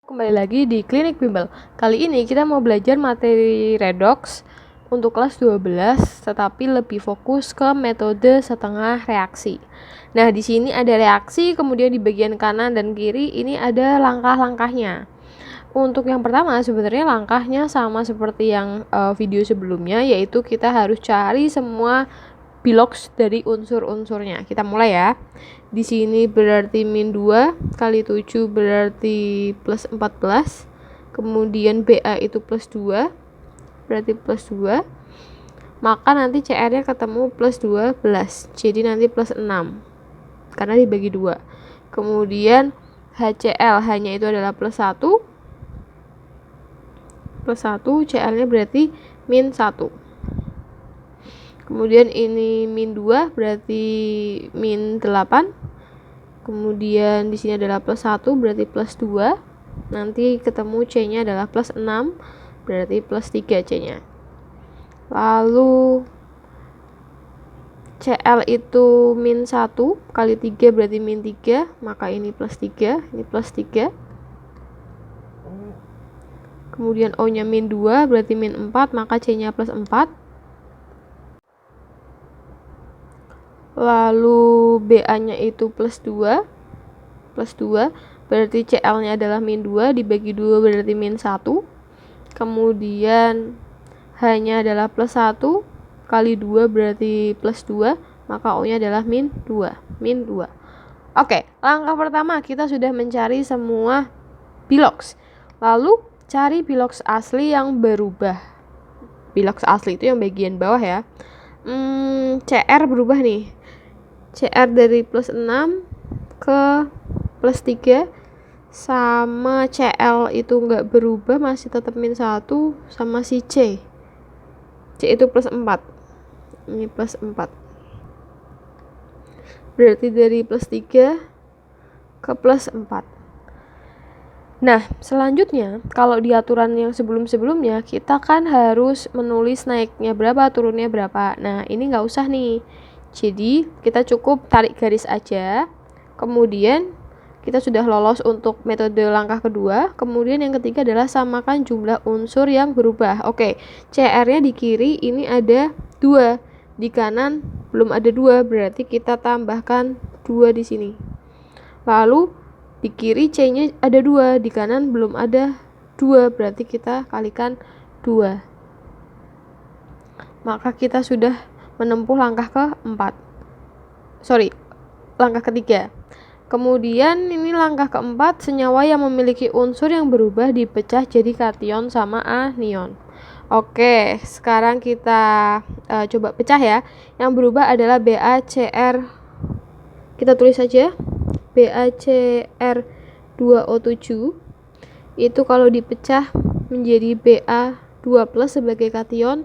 Kembali lagi di Klinik Bimbel. Kali ini kita mau belajar materi redox untuk kelas 12, tetapi lebih fokus ke metode setengah reaksi. Nah, di sini ada reaksi, kemudian di bagian kanan dan kiri ini ada langkah-langkahnya. Untuk yang pertama, sebenarnya langkahnya sama seperti yang video sebelumnya, yaitu kita harus cari semua bilox dari unsur-unsurnya. Kita mulai ya. Di sini berarti min 2 kali 7 berarti plus 14. Kemudian BA itu plus 2, berarti plus 2. Maka nanti CR-nya ketemu plus 12. Jadi nanti plus 6. Karena dibagi 2. Kemudian HCl hanya itu adalah plus 1. Plus 1, CL-nya berarti min 1. Kemudian ini min 2 berarti min 8. Kemudian di sini adalah plus 1 berarti plus 2. Nanti ketemu C-nya adalah plus 6 berarti plus 3 C-nya. Lalu CL itu min 1 kali 3 berarti min 3, maka ini plus 3, ini plus 3. Kemudian O-nya min 2 berarti min 4, maka C-nya plus 4. Lalu BA-nya itu plus 2. Plus 2 berarti CL-nya adalah min 2 dibagi 2 berarti min 1. Kemudian H-nya adalah plus 1 kali 2 berarti plus 2, maka O-nya adalah min 2. Min 2. Oke, langkah pertama kita sudah mencari semua bilox. Lalu cari bilox asli yang berubah. Bilox asli itu yang bagian bawah ya. CR berubah nih. CR dari plus 6 ke plus 3, sama CL itu nggak berubah, masih tetap min 1, sama si C. C itu plus 4. Ini plus 4. Berarti dari plus 3 ke plus 4. Nah, selanjutnya kalau di aturan yang sebelum-sebelumnya kita kan harus menulis naiknya berapa, turunnya berapa. Nah, ini nggak usah nih. Jadi, kita cukup tarik garis aja. Kemudian, kita sudah lolos untuk metode langkah kedua. Kemudian yang ketiga adalah samakan jumlah unsur yang berubah. Oke, CR-nya di kiri ini ada 2. Di kanan belum ada 2, berarti kita tambahkan 2 di sini. Lalu di kiri C-nya ada 2, di kanan belum ada 2, berarti kita kalikan 2. Maka kita sudah menempuh langkah langkah ketiga. Kemudian ini langkah keempat, senyawa yang memiliki unsur yang berubah dipecah jadi kation sama anion. Oke, sekarang kita coba pecah ya. Yang berubah adalah BaCr. Kita tulis saja. BaCr2O7 itu kalau dipecah menjadi Ba2+ sebagai kation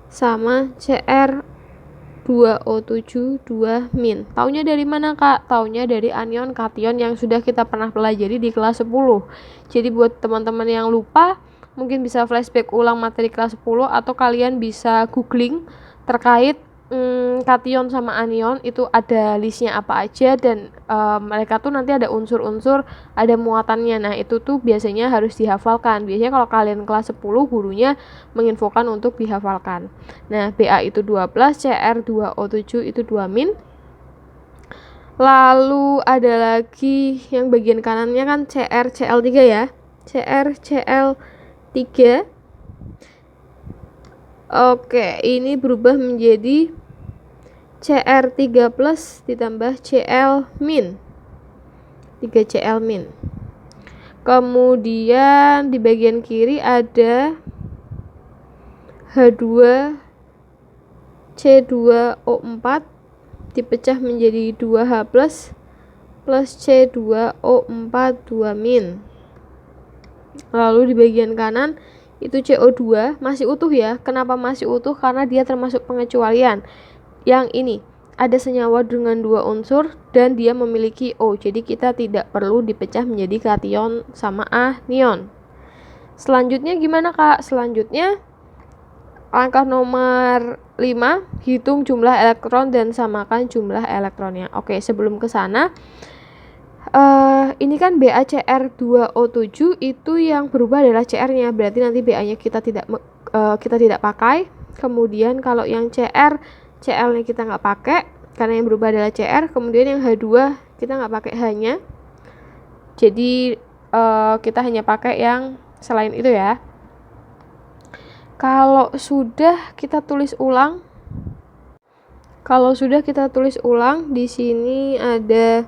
sama Cr2O7 2-. Taunya dari mana, Kak? Taunya dari anion kation yang sudah kita pernah pelajari di kelas 10. Jadi buat teman-teman yang lupa, mungkin bisa flashback ulang materi kelas 10 atau kalian bisa googling terkait kation sama anion, itu ada listnya apa aja, dan mereka tuh nanti ada unsur-unsur, ada muatannya. Nah, itu tuh biasanya harus dihafalkan. Biasanya kalau kalian kelas 10 gurunya menginfokan untuk dihafalkan. Nah, Ba itu 2+, Cr2O7 itu 2-. Lalu ada lagi yang bagian kanannya kan CrCl3 ya. CrCl3. Oke, ini berubah menjadi Cr3+ ditambah Cl-. 3Cl-. Kemudian di bagian kiri ada H2C2O4 dipecah menjadi 2H+ plus C2O4 2-. Lalu di bagian kanan itu CO2 masih utuh ya. Kenapa masih utuh? Karena dia termasuk pengecualian. Yang ini ada senyawa dengan 2 unsur dan dia memiliki O. Jadi kita tidak perlu dipecah menjadi kation sama anion. Selanjutnya gimana, Kak? Selanjutnya langkah nomor 5, hitung jumlah elektron dan samakan jumlah elektronnya. Oke, sebelum ke sana Ini kan BaCr2O7 itu yang berubah adalah Cr-nya, berarti nanti Ba-nya kita tidak pakai. Kemudian kalau yang Cl-nya kita nggak pakai karena yang berubah adalah Cr. Kemudian yang H2 kita nggak pakai H-nya, jadi kita hanya pakai yang selain itu ya. Kalau sudah kita tulis ulang, di sini ada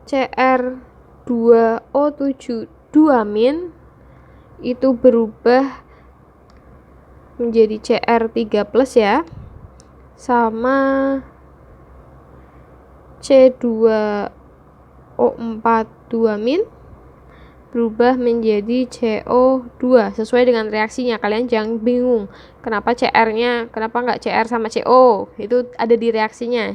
Cr2O7 2- itu berubah menjadi Cr3+ ya, sama C2O4 2- berubah menjadi CO2 sesuai dengan reaksinya. Kalian jangan bingung kenapa nggak Cr sama CO, itu ada di reaksinya.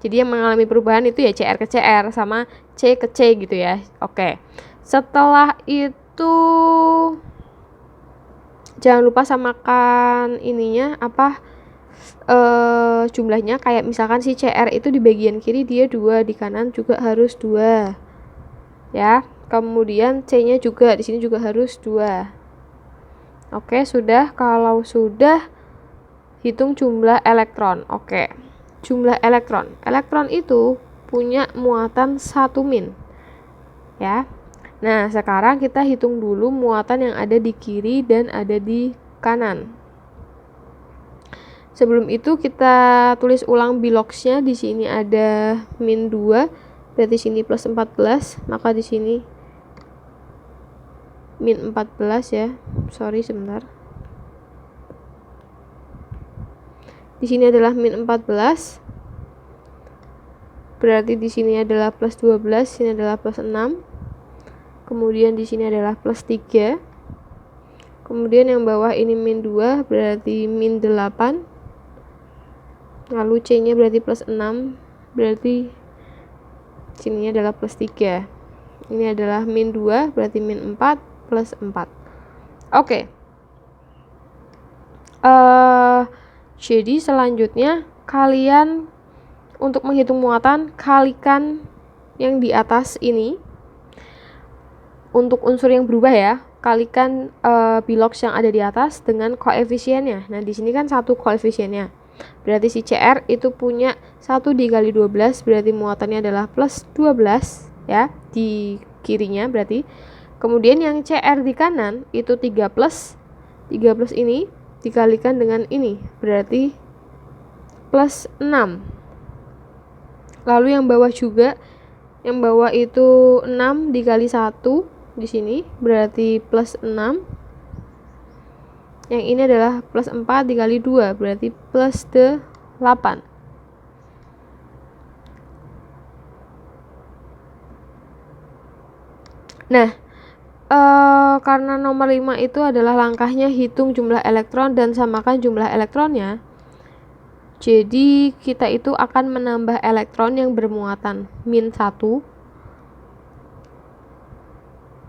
Jadi yang mengalami perubahan itu ya Cr ke Cr sama C ke C gitu ya. Oke. Setelah itu jangan lupa samakan ininya jumlahnya, kayak misalkan si Cr itu di bagian kiri dia 2, di kanan juga harus 2 ya. Kemudian C-nya juga di sini juga harus 2. Oke, sudah. Kalau sudah, hitung jumlah elektron. Oke. Jumlah elektron. Elektron itu punya muatan 1 min. Ya. Nah, sekarang kita hitung dulu muatan yang ada di kiri dan ada di kanan. Sebelum itu kita tulis ulang biloxnya. Di sini ada min 2, berarti sini plus 14, maka di sini min 14 ya. Sorry sebentar. Di sini adalah min 14. Berarti di sini adalah plus 12, sini adalah plus 6. Kemudian di sini adalah plus 3. Kemudian yang bawah ini min 2, berarti min 8. Lalu C-nya berarti plus 6, berarti sininya adalah plus 3. Ini adalah min 2, berarti min 4 plus 4. Oke. Jadi selanjutnya kalian untuk menghitung muatan kalikan yang di atas ini. Untuk unsur yang berubah ya, kalikan bilox yang ada di atas dengan koefisiennya. Nah, di sini kan 1 koefisiennya. Berarti si Cr itu punya 1 dikali 12, berarti muatannya adalah plus 12 ya, di kirinya berarti. Kemudian yang Cr di kanan itu 3+. 3+ ini dikalikan dengan ini, berarti plus 6. Lalu yang bawah juga, yang bawah itu 6 dikali 1 di sini, berarti plus 6. Yang ini adalah plus 4 dikali 2, berarti plus 8. Nah, karena nomor 5 itu adalah langkahnya hitung jumlah elektron dan samakan jumlah elektronnya, jadi kita itu akan menambah elektron yang bermuatan min 1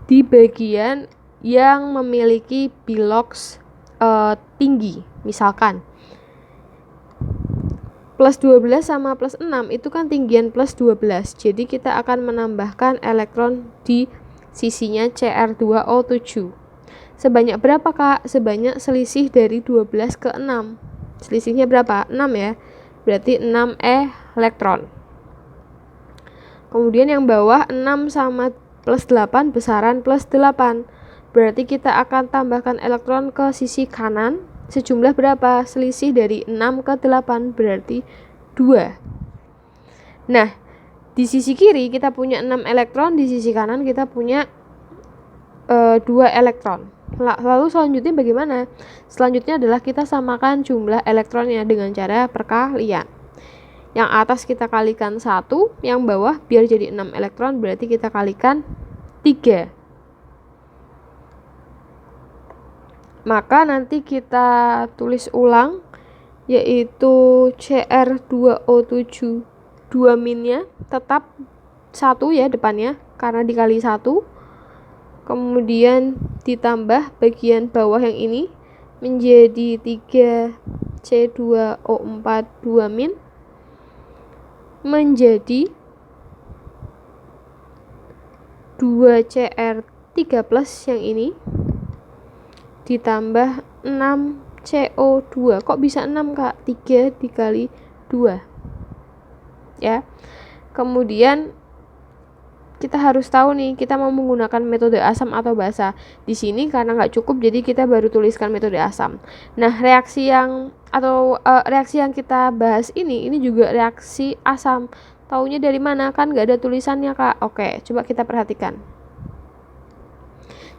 di bagian yang memiliki bilox tinggi. Misalkan plus 12 sama plus 6 itu kan tinggian plus 12, jadi kita akan menambahkan elektron di sisinya Cr2O7. Sebanyak berapa Kak? Sebanyak selisih dari 12 ke 6. Selisihnya berapa? 6 ya. Berarti 6 elektron. Kemudian yang bawah 6 sama plus 8 besaran plus 8. Berarti kita akan tambahkan elektron ke sisi kanan. Sejumlah berapa? Selisih dari 6 ke 8 berarti 2. Nah, di sisi kiri kita punya 6 elektron, di sisi kanan kita punya 2 elektron. Lalu selanjutnya bagaimana? Selanjutnya adalah kita samakan jumlah elektronnya dengan cara perkalian. Yang atas kita kalikan 1, yang bawah biar jadi 6 elektron berarti kita kalikan 3. Maka nanti kita tulis ulang, yaitu Cr2O7 2 minnya tetap 1 ya depannya karena dikali 1. Kemudian ditambah bagian bawah yang ini menjadi 3 C2O4 2 min menjadi 2Cr3+ yang ini ditambah 6CO2. Kok bisa 6, Kak? 3 dikali 2. Ya. Kemudian kita harus tahu nih, kita mau menggunakan metode asam atau basa. Di sini karena nggak cukup, jadi kita baru tuliskan metode asam. Nah, reaksi yang kita bahas ini juga reaksi asam. Taunya dari mana? Kan nggak ada tulisannya, Kak. Oke, coba kita perhatikan.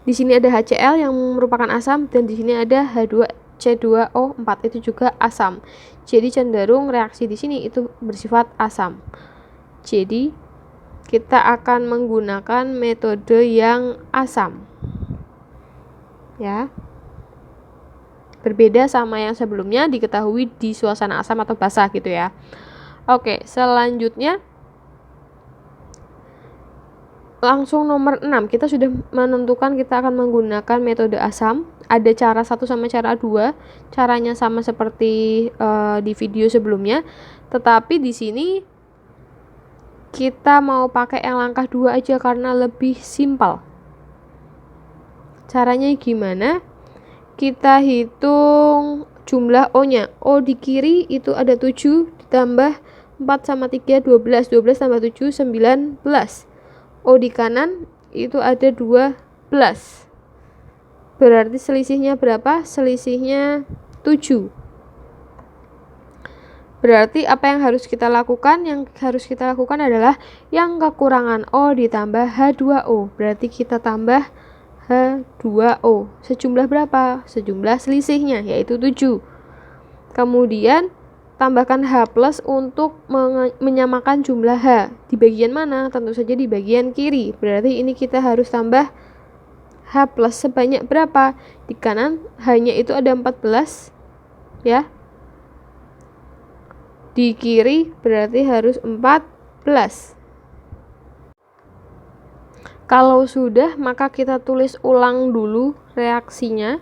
Di sini ada HCl yang merupakan asam, dan di sini ada H2C2O4, itu juga asam. Jadi cenderung reaksi di sini itu bersifat asam. Jadi kita akan menggunakan metode yang asam. Ya. Berbeda sama yang sebelumnya, diketahui di suasana asam atau basa gitu ya. Oke, selanjutnya langsung nomor 6. Kita sudah menentukan kita akan menggunakan metode asam. Ada cara 1 sama cara 2. Caranya sama seperti di video sebelumnya, tetapi di sini kita mau pakai yang langkah 2 aja karena lebih simpel. Caranya gimana? Kita hitung jumlah O-nya. O di kiri itu ada 7 ditambah 4 sama 3 12. 12 tambah 7 19. O di kanan itu ada 12. Berarti selisihnya berapa? Selisihnya 7. Berarti apa yang harus kita lakukan? Yang harus kita lakukan adalah yang kekurangan O ditambah H2O. Berarti kita tambah H2O. Sejumlah berapa? Sejumlah selisihnya, yaitu 7. Kemudian tambahkan H+ untuk menyamakan jumlah H. Di bagian mana? Tentu saja di bagian kiri. Berarti ini kita harus tambah H+ sebanyak berapa? Di kanan H-nya itu ada 14. Ya. Di kiri berarti harus 14. Kalau sudah, maka kita tulis ulang dulu reaksinya.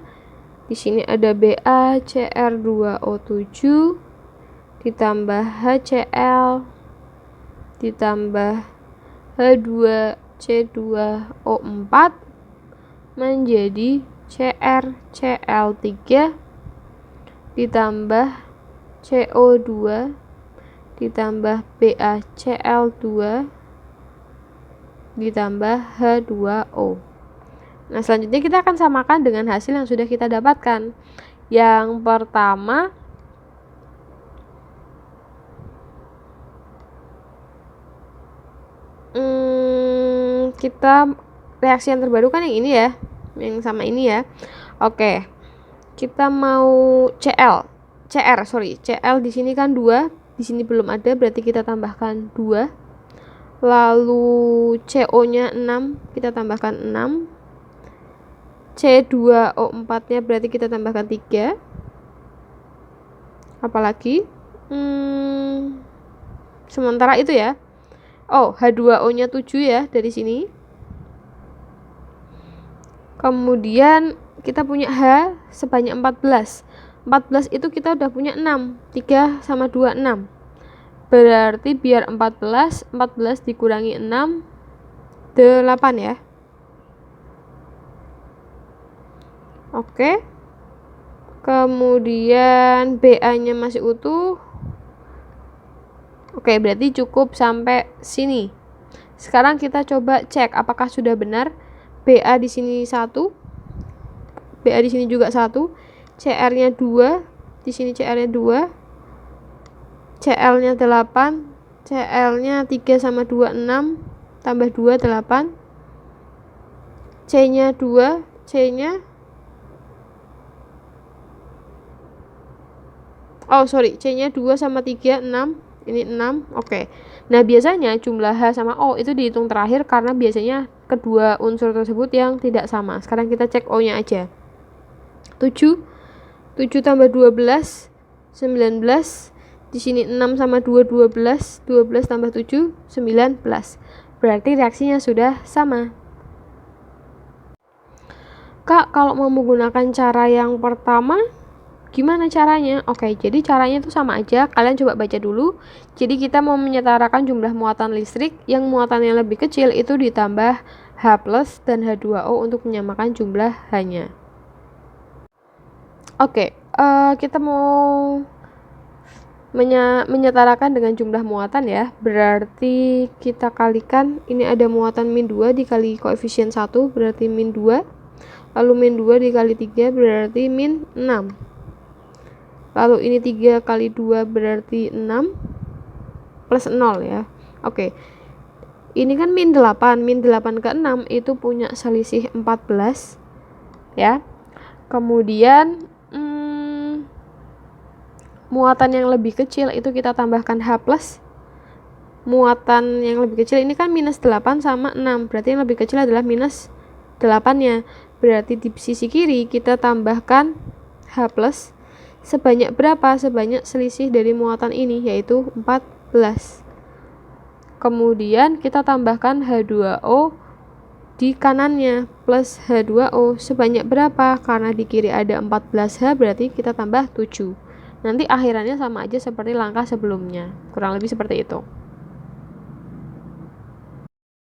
Di sini ada BaCr2O7 ditambah HCl ditambah H2C2O4 menjadi CrCl3 ditambah CO2 ditambah BaCl2 ditambah H2O. Nah, selanjutnya kita akan samakan dengan hasil yang sudah kita dapatkan. Yang pertama, kita reaksi yang terbaru kan yang ini ya, yang sama ini ya. Oke, kita mau CR di sini kan 2, di sini belum ada, berarti kita tambahkan 2. Lalu CO-nya 6, kita tambahkan 6. C2O4-nya berarti kita tambahkan 3. Apalagi? Sementara itu ya. Oh, H2O-nya 7 ya dari sini. Kemudian kita punya H sebanyak 14. 14 itu kita udah punya 6. 3 sama 2, 6. Berarti biar 14 dikurangi 6, 8 ya. Oke. Kemudian BA-nya masih utuh. Oke, berarti cukup sampai sini. Sekarang kita coba cek apakah sudah benar. BA di sini 1. BA di sini juga 1. CR-nya 2. Di sini CR-nya 2. CL-nya 8, CL-nya 3 sama 2, 6, tambah 2, 8. C-nya 2, C-nya C-nya 2 sama 3, 6. Ini 6, oke. Nah, biasanya jumlah H sama O itu dihitung terakhir karena biasanya kedua unsur tersebut yang tidak sama. Sekarang kita cek O-nya aja. 7 tambah 12, 19. Di sini 6 sama 2, 12. 12 tambah 7, 19. Berarti reaksinya sudah sama. Kak, kalau mau menggunakan cara yang pertama, gimana caranya? Oke, jadi caranya itu sama aja. Kalian coba baca dulu. Jadi kita mau menyetarakan jumlah muatan listrik. Yang muatannya lebih kecil itu ditambah H plus dan H2O untuk menyamakan jumlah H-nya. Oke, kita mau menyetarakan dengan jumlah muatan ya. Berarti kita kalikan, ini ada muatan min 2 dikali koefisien 1 berarti min 2. Lalu min 2 dikali 3 berarti min 6. Lalu ini 3 kali 2 berarti 6 plus 0 ya. Oke. Ini kan min 8. Min 8 ke 6 itu punya selisih 14 ya. Kemudian muatan yang lebih kecil itu kita tambahkan H plus. Muatan yang lebih kecil ini kan minus 8 sama 6. Berarti yang lebih kecil adalah minus 8-nya. Berarti di sisi kiri kita tambahkan H plus sebanyak berapa? Sebanyak selisih dari muatan ini, yaitu 14. Kemudian kita tambahkan H2O di kanannya plus H2O sebanyak berapa? Karena di kiri ada 14H berarti kita tambah 7. Nanti akhirannya sama aja seperti langkah sebelumnya. Kurang lebih seperti itu.